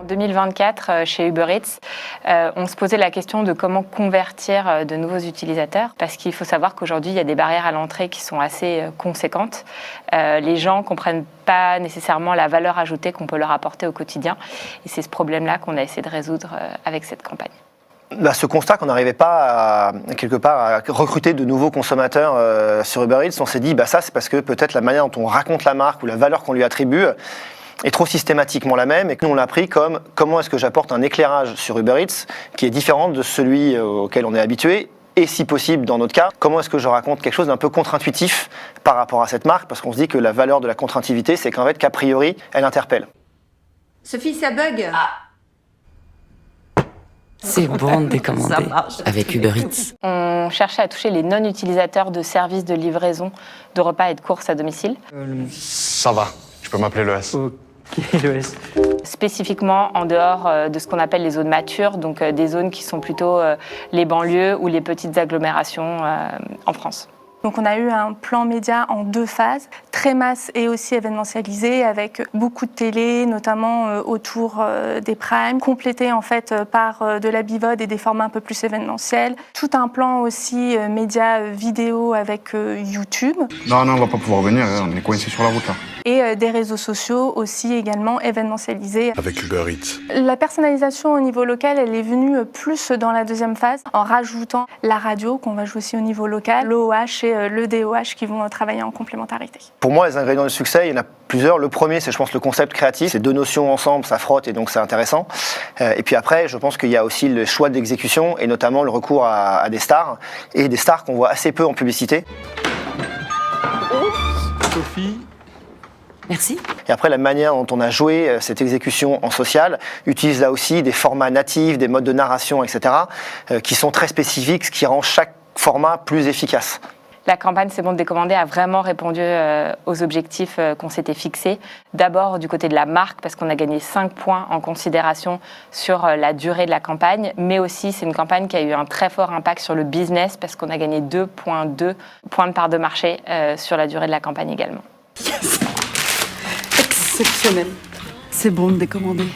En 2024, chez Uber Eats, on se posait la question de comment convertir de nouveaux utilisateurs, parce qu'il faut savoir qu'aujourd'hui, il y a des barrières à l'entrée qui sont assez conséquentes. Les gens ne comprennent pas nécessairement la valeur ajoutée qu'on peut leur apporter au quotidien. Et c'est ce problème-là qu'on a essayé de résoudre avec cette campagne. Ce constat qu'on n'arrivait pas quelque part à recruter de nouveaux consommateurs sur Uber Eats, on s'est dit ça c'est parce que peut-être la manière dont on raconte la marque ou la valeur qu'on lui attribue est trop systématiquement la même, et que nous on l'a pris comme comment est-ce que j'apporte un éclairage sur Uber Eats qui est différent de celui auquel on est habitué, et si possible dans notre cas, comment est-ce que je raconte quelque chose d'un peu contre-intuitif par rapport à cette marque, parce qu'on se dit que la valeur de la contre-intuitivité c'est qu'en fait qu'a priori elle interpelle. Sophie, ça bug. C'est bon de décommander avec Uber Eats. On cherchait à toucher les non-utilisateurs de services de livraison de repas et de courses à domicile. Ça va, tu peux m'appeler le S. Ok, le S. Spécifiquement en dehors de ce qu'on appelle les zones matures, donc des zones qui sont plutôt les banlieues ou les petites agglomérations en France. Donc on a eu un plan média en 2 phases, très masse et aussi événementialisé, avec beaucoup de télé, notamment autour des primes, complété en fait par de la bivode et des formats un peu plus événementiels. Tout un plan aussi média vidéo avec YouTube. Non, on va pas pouvoir venir, on est coincé sur la route là. Et des réseaux sociaux aussi également événementialisés. Avec Uber Eats. La personnalisation au niveau local, elle est venue plus dans la 2e phase, en rajoutant la radio, qu'on va jouer aussi au niveau local, l'OOH et le DOH qui vont travailler en complémentarité. Pour moi, les ingrédients du succès, il y en a plusieurs. Le premier, c'est je pense le concept créatif. Ces 2 notions ensemble, ça frotte et donc c'est intéressant. Et puis après, je pense qu'il y a aussi le choix d'exécution et notamment le recours à des stars, et des stars qu'on voit assez peu en publicité. Sophie. Merci. Et après, la manière dont on a joué cette exécution en social utilise là aussi des formats natifs, des modes de narration, etc., qui sont très spécifiques, ce qui rend chaque format plus efficace. La campagne C'est bon de décommander a vraiment répondu aux objectifs qu'on s'était fixés. D'abord du côté de la marque, parce qu'on a gagné 5 points en considération sur la durée de la campagne, mais aussi c'est une campagne qui a eu un très fort impact sur le business, parce qu'on a gagné 2,2 points de part de marché sur la durée de la campagne également. Exceptionnel. C'est bon de décommander.